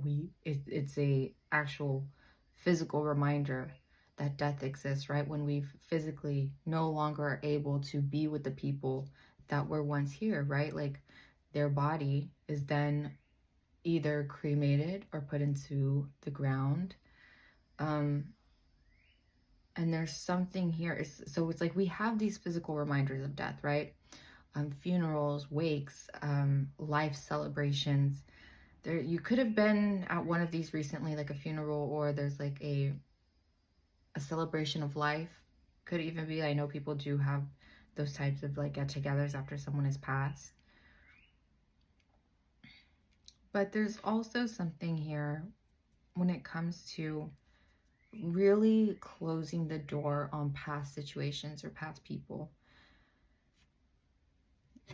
It's a actual physical reminder that death exists, right? When we physically no longer are able to be with the people that were once here, right? Like their body is then either cremated or put into the ground. And there's something here. So it's like we have these physical reminders of death, right? Funerals, wakes, life celebrations. There, you could have been at one of these recently, like a funeral, or there's like a celebration of life. Could even be, I know people do have those types of like get-togethers after someone has passed. But there's also something here when it comes to really closing the door on past situations or past people.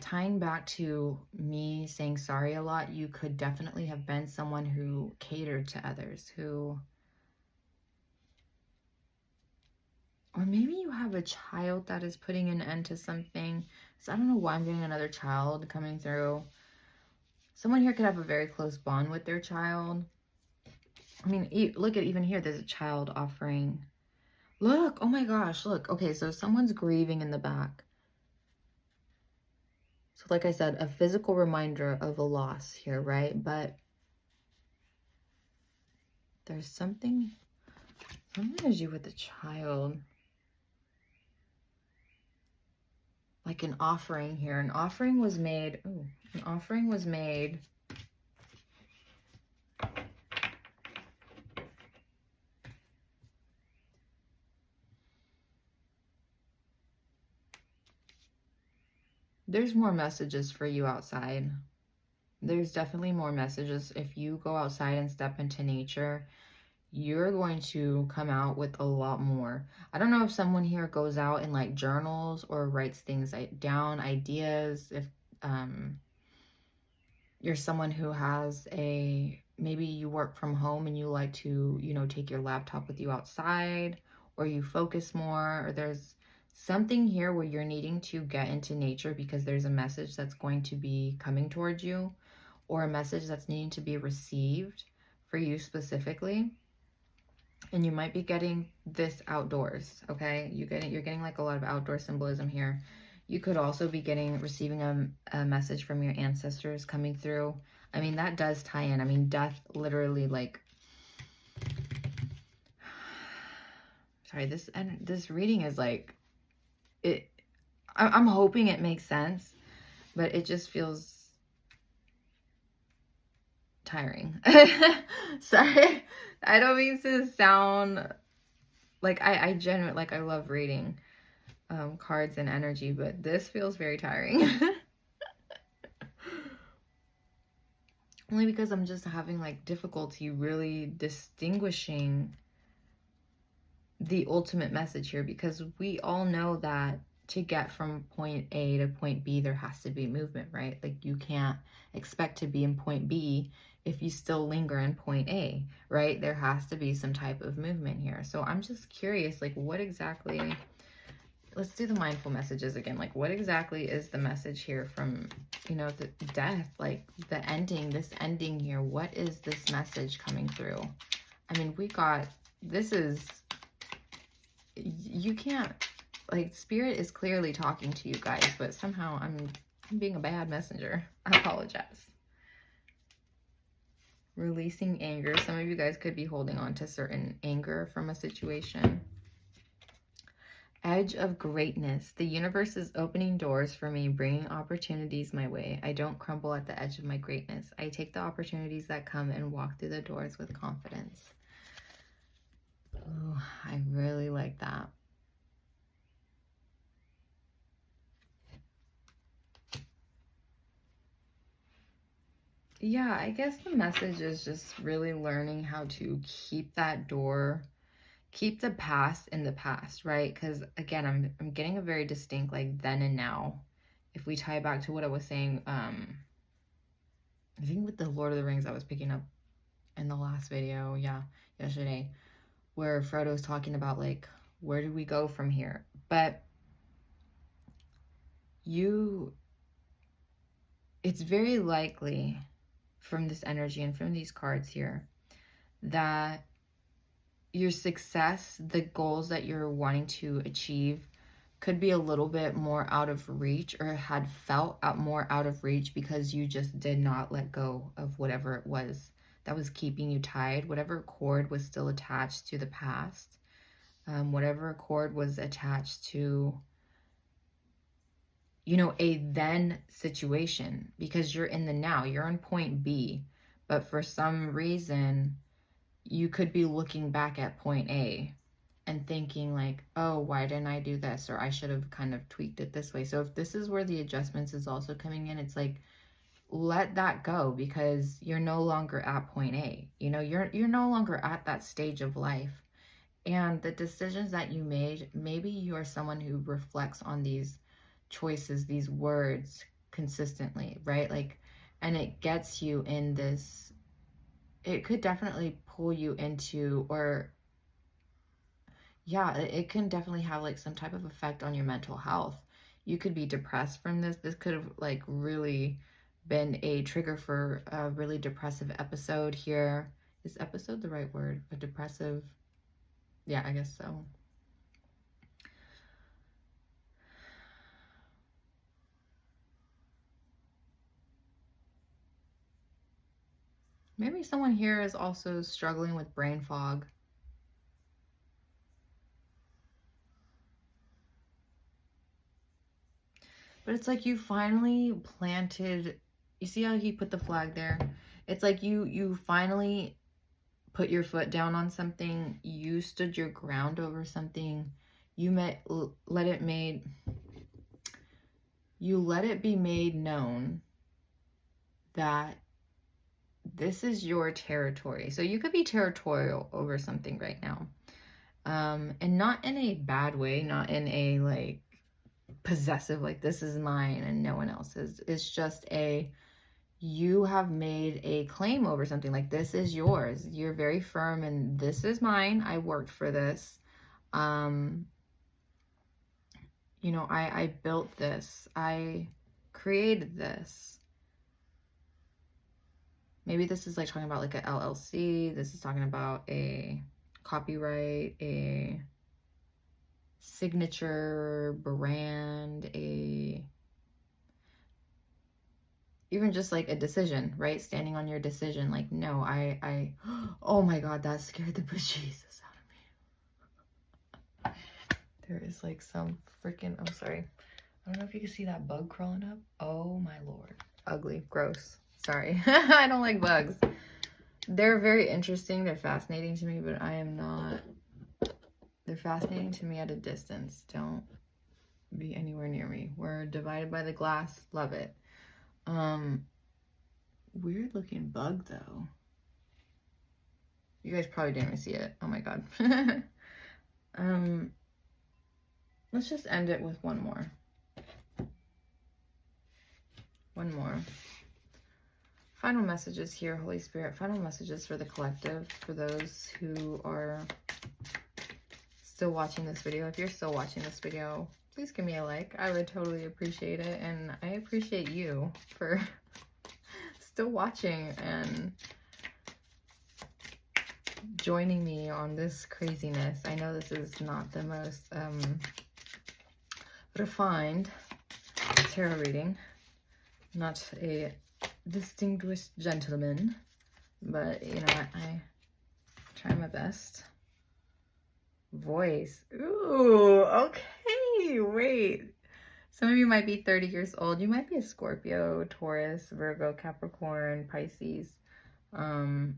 Tying back to me saying sorry a lot, you could definitely have been someone who catered to others, who, or maybe you have a child that is putting an end to something. So I don't know why I'm getting another child coming through. Someone here could have a very close bond with their child. I mean, look at even here, there's a child offering. Look, oh my gosh, look. Okay, so someone's grieving in the back. So like I said, a physical reminder of a loss here, right? But there's some energy with the child. Like an offering here. An offering was made. Ooh, an offering was made. There's more messages for you outside. There's definitely more messages. If you go outside and step into nature, you're going to come out with a lot more. I don't know if someone here goes out and like journals or writes things down, ideas. If you're someone who has maybe you work from home and you like to, you know, take your laptop with you outside, or you focus more, or there's something here where you're needing to get into nature because there's a message that's going to be coming towards you, or a message that's needing to be received for you specifically. And you might be getting this outdoors, okay? You're getting like a lot of outdoor symbolism here. You could also be receiving a message from your ancestors coming through. I mean, that does tie in. I mean, death literally, like, sorry, this reading is like, I'm hoping it makes sense, but it just feels tiring. Sorry, I don't mean to sound like I genuinely, like, I love reading cards and energy, but this feels very tiring. Only because I'm just having like difficulty really distinguishing the ultimate message here, because we all know that to get from point A to point B, there has to be movement, right? Like, you can't expect to be in point B if you still linger in point A, right? There has to be some type of movement here. So I'm just curious, like, what exactly, let's do the mindful messages again. Like, what exactly is the message here from, you know, the death, like the ending, this ending here? What is this message coming through? I mean, you can't, like, spirit is clearly talking to you guys, but somehow I'm being a bad messenger. I apologize. Releasing anger. Some of you guys could be holding on to certain anger from a situation. Edge of greatness. The universe is opening doors for me, bringing opportunities my way. I don't crumble at the edge of my greatness. I take the opportunities that come and walk through the doors with confidence. Oh, I really like that. Yeah, I guess the message is just really learning how to keep that door, keep the past in the past, right? Because again, I'm getting a very distinct like then and now. If we tie back to what I was saying, I think with the Lord of the Rings I was picking up in the last video, yesterday, where Frodo's talking about like, where do we go from here? But it's very likely from this energy and from these cards here that your success, the goals that you're wanting to achieve, could be a little bit more out of reach, or had felt more out of reach because you just did not let go of whatever it was that was keeping you tied, whatever cord was still attached to the past, whatever cord was attached to, you know, a then situation, because you're in the now, you're on point B, but for some reason, you could be looking back at point A and thinking like, oh, why didn't I do this? Or I should have kind of tweaked it this way. So if this is where the adjustments is also coming in, it's like, let that go, because you're no longer at point A. You know, you're no longer at that stage of life. And the decisions that you made, maybe you are someone who reflects on these choices, these words consistently, right? Like, and it gets you in this, it could definitely pull you into, or yeah, it can definitely have like some type of effect on your mental health. You could be depressed from this. This could have like really been a trigger for a really depressive episode here. Is episode the right word? A depressive? Yeah, I guess so. Maybe someone here is also struggling with brain fog. But it's like you finally planted, you see how he put the flag there? It's like you finally put your foot down on something, you stood your ground over something, you let it be made known that this is your territory. So you could be territorial over something right now. And not in a bad way, not in a like possessive, like this is mine and no one else's. It's just you have made a claim over something, like this is yours. You're very firm and this is mine. I worked for this. You know, I built this. I created this. Maybe this is like talking about like a LLC. This is talking about a copyright, a signature brand, even just like a decision, right? Standing on your decision. Like, no, I oh my God, that scared the bejesus out of me. There is like some freaking, I'm sorry. I don't know if you can see that bug crawling up. Oh my Lord. Ugly, gross. Sorry. I don't like bugs. They're very interesting. They're fascinating to me, but I am not. They're fascinating to me at a distance. Don't be anywhere near me. We're divided by the glass. Love it. Weird looking bug though. You guys probably didn't even see it. Oh my God. Let's just end it with one more. One more. Final messages here, Holy Spirit. Final messages for the collective, for those who are still watching this video. If you're still watching this video, please give me a like. I would totally appreciate it. And I appreciate you for still watching and joining me on this craziness. I know this is not the most refined tarot reading. Not a distinguished gentleman, but you know, I try my best. Voice. Ooh, okay, wait. Some of you might be 30 years old. You might be a Scorpio, Taurus, Virgo, Capricorn, Pisces. Could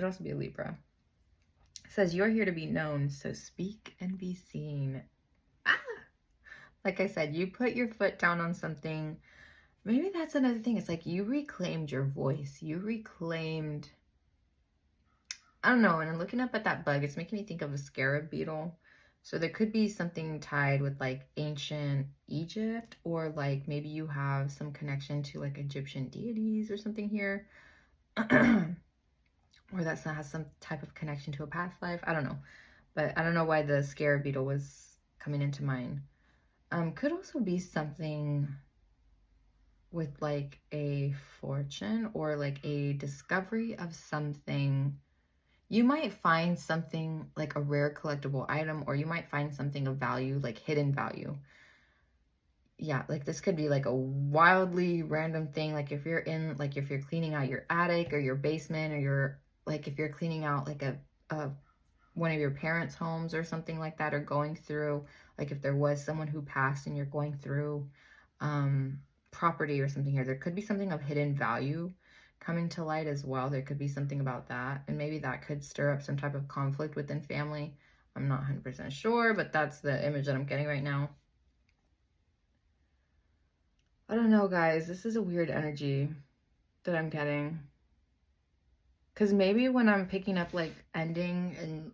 also be a Libra. It says, you're here to be known, so speak and be seen. Ah! Like I said, you put your foot down on something. Maybe that's another thing. It's like you reclaimed your voice. You reclaimed, I don't know. And I'm looking up at that bug. It's making me think of a scarab beetle. So there could be something tied with like ancient Egypt, or like maybe you have some connection to like Egyptian deities or something here. Or that has some type of connection to a past life. I don't know. But I don't know why the scarab beetle was coming into mind. Could also be something with like a fortune or like a discovery of something. You might find something like a rare collectible item, or you might find something of value, like hidden value. Yeah, like this could be like a wildly random thing. Like if you're cleaning out your attic or your basement, or if you're cleaning out like one of your parents' homes or something like that, or going through, like if there was someone who passed and you're going through property or something here, there could be something of hidden value coming to light as well. There could be something about that, and maybe that could stir up some type of conflict within family. I'm not 100% sure, but that's the image that I'm getting right now. I don't know, guys. This is a weird energy that I'm getting. Because maybe when I'm picking up like ending and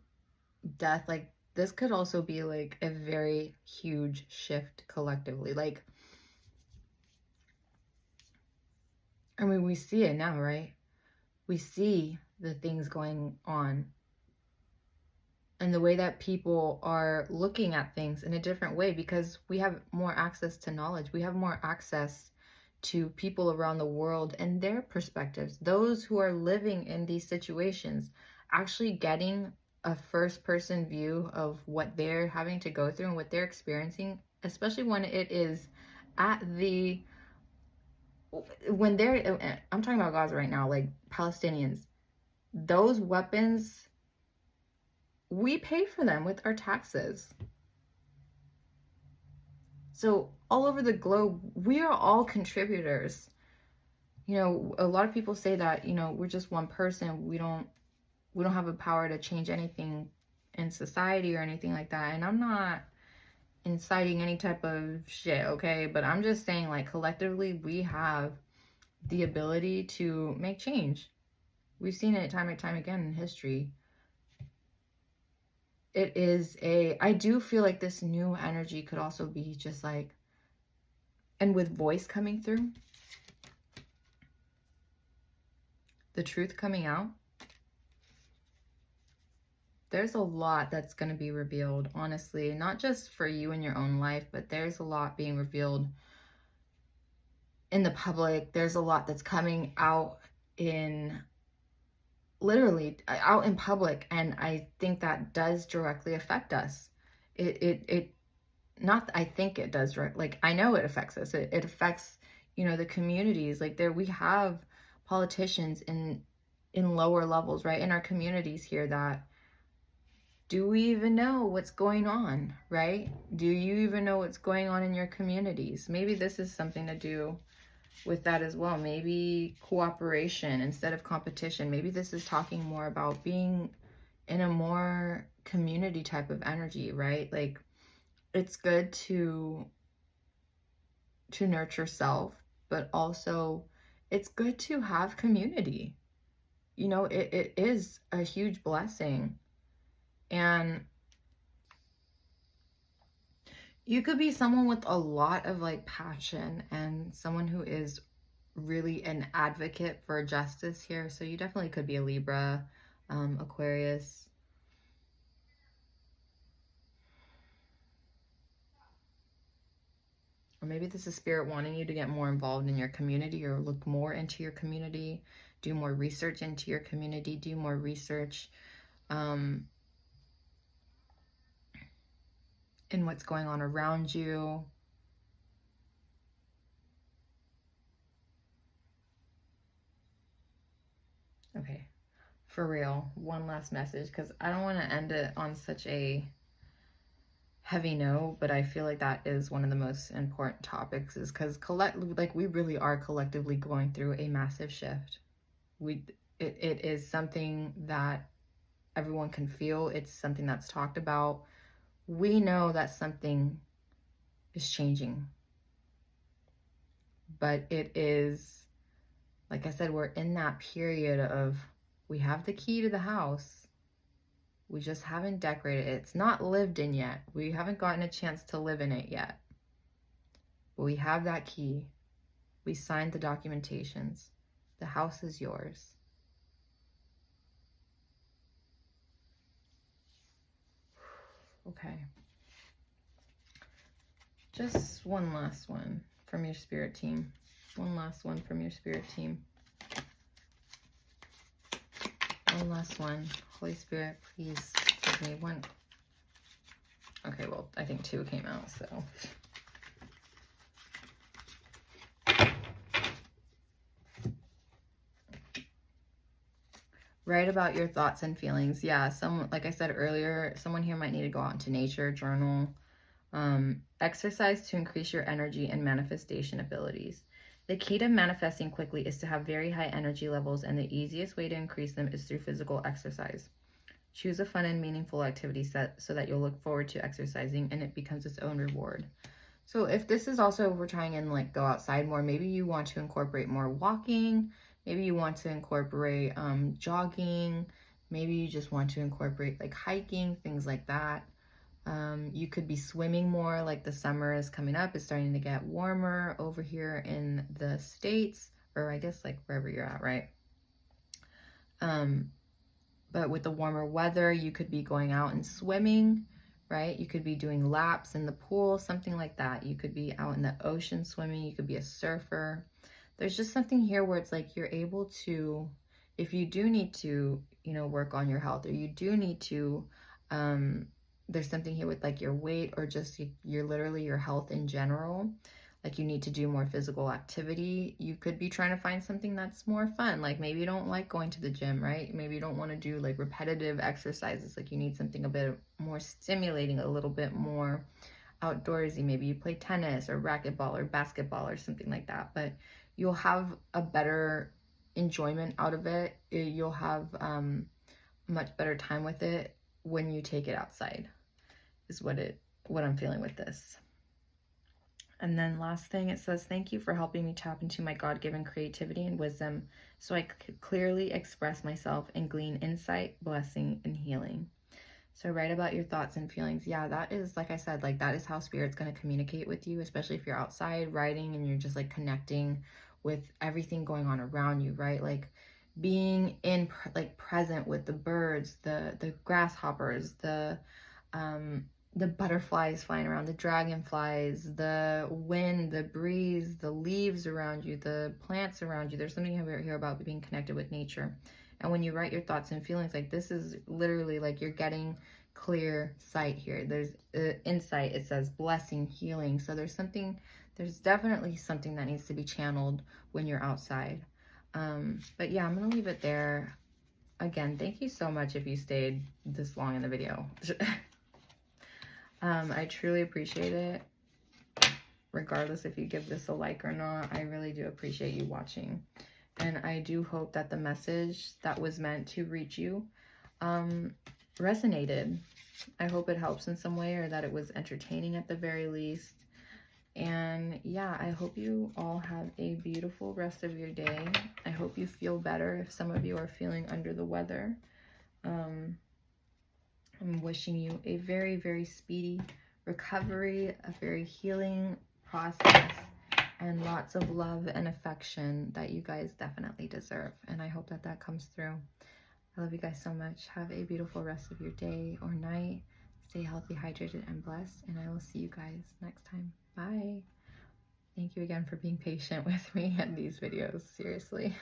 death, like this could also be like a very huge shift collectively. Like, I mean, we see it now, right? We see the things going on. and the way that people are looking at things in a different way, because we have more access to knowledge. We have more access to people around the world and their perspectives. Those who are living in these situations, actually getting a first person view of what they're having to go through and what they're experiencing, especially when it is at the, when they're, I'm talking about Gaza right now, like Palestinians, those weapons, we pay for them with our taxes. So all over the globe, we are all contributors. You know, a lot of people say that, you know, we're just one person. We don't have a power to change anything in society or anything like that. And I'm not inciting any type of shit, okay? But I'm just saying, like, collectively, we have the ability to make change. We've seen it time and time again in history. It is I do feel like this new energy could also be just like, and with voice coming through, the truth coming out, there's a lot that's going to be revealed, honestly, not just for you in your own life, but there's a lot being revealed in the public. There's a lot that's coming out in, literally out in public, and I think that does directly affect us. It not, I think it does, right? Like, I know it affects us. It affects, you know, the communities. Like, there we have politicians in lower levels, right, in our communities here, that, do we even know what's going on, right? Do you even know what's going on in your communities? Maybe this is something to do with that as well. Maybe cooperation instead of competition. Maybe this is talking more about being in a more community type of energy, right? Like, it's good to nurture self, but also it's good to have community. You know, it is a huge blessing. And you could be someone with a lot of like passion and someone who is really an advocate for justice here. So you definitely could be a Libra, Aquarius. Or maybe this is spirit wanting you to get more involved in your community, or look more into your community, do more research into your community, do more research in what's going on around you. Okay, for real, one last message, because I don't want to end it on such a heavy note, but I feel like that is one of the most important topics, is because like, we really are collectively going through a massive shift. It is something that everyone can feel. It's something that's talked about. We know that something is changing, but it is, like I said, we're in that period of, we have the key to the house, we just haven't decorated it. It's not lived in yet. We haven't gotten a chance to live in it yet, but we have that key. We signed the documentations. The house is yours. Okay. Just one last one from your spirit team. One last one from your spirit team. One last one. Holy Spirit, please give me one. Okay, well, I think two came out, so. Write about your thoughts and feelings. Yeah, like I said earlier, someone here might need to go out into nature, journal. Exercise to increase your energy and manifestation abilities. The key to manifesting quickly is to have very high energy levels, and the easiest way to increase them is through physical exercise. Choose a fun and meaningful activity set so that you'll look forward to exercising and it becomes its own reward. So if this is also, we're trying and like go outside more, maybe you want to incorporate more walking, maybe you want to incorporate jogging, maybe you just want to incorporate like hiking, things like that. You could be swimming more, like the summer is coming up. It's starting to get warmer over here in the States, or I guess like wherever you're at, right? But with the warmer weather, you could be going out and swimming, right? You could be doing laps in the pool, something like that. You could be out in the ocean swimming. You could be a surfer. There's just something here where it's like you're able to, if you do need to, you know, work on your health, or you do need to, there's something here with like your weight, or just your literally your health in general. Like you need to do more physical activity. You could be trying to find something that's more fun. Like maybe you don't like going to the gym, right? Maybe you don't want to do like repetitive exercises. Like you need something a bit more stimulating, a little bit more outdoorsy. Maybe you play tennis or racquetball or basketball or something like that. But you'll have a better enjoyment out of it. You'll have much better time with it when you take it outside, is what I'm feeling with this. And then last thing, it says, thank you for helping me tap into my God-given creativity and wisdom so I could clearly express myself and glean insight, blessing, and healing. So write about your thoughts and feelings. Yeah, that is, like I said, like that is how Spirit's going to communicate with you, especially if you're outside writing and you're just like connecting with everything going on around you, right? Like being in like present with the birds, the grasshoppers, the butterflies flying around, the dragonflies, the wind, the breeze, the leaves around you, the plants around you. There's something here about being connected with nature. And when you write your thoughts and feelings, like this is literally like you're getting clear sight here. There's insight. It says blessing, healing. So there's definitely something that needs to be channeled when you're outside. But yeah, I'm going to leave it there. Again, thank you so much if you stayed this long in the video. I truly appreciate it. Regardless if you give this a like or not, I really do appreciate you watching. And I do hope that the message that was meant to reach you resonated. I hope it helps in some way, or that it was entertaining at the very least. And yeah, I hope you all have a beautiful rest of your day. I hope you feel better if some of you are feeling under the weather. I'm wishing you a very, very speedy recovery, a very healing process, and lots of love and affection that you guys definitely deserve. And I hope that that comes through. I love you guys so much. Have a beautiful rest of your day or night. Stay healthy, hydrated, and blessed. And I will see you guys next time. Bye. Thank you again for being patient with me in these videos. Seriously.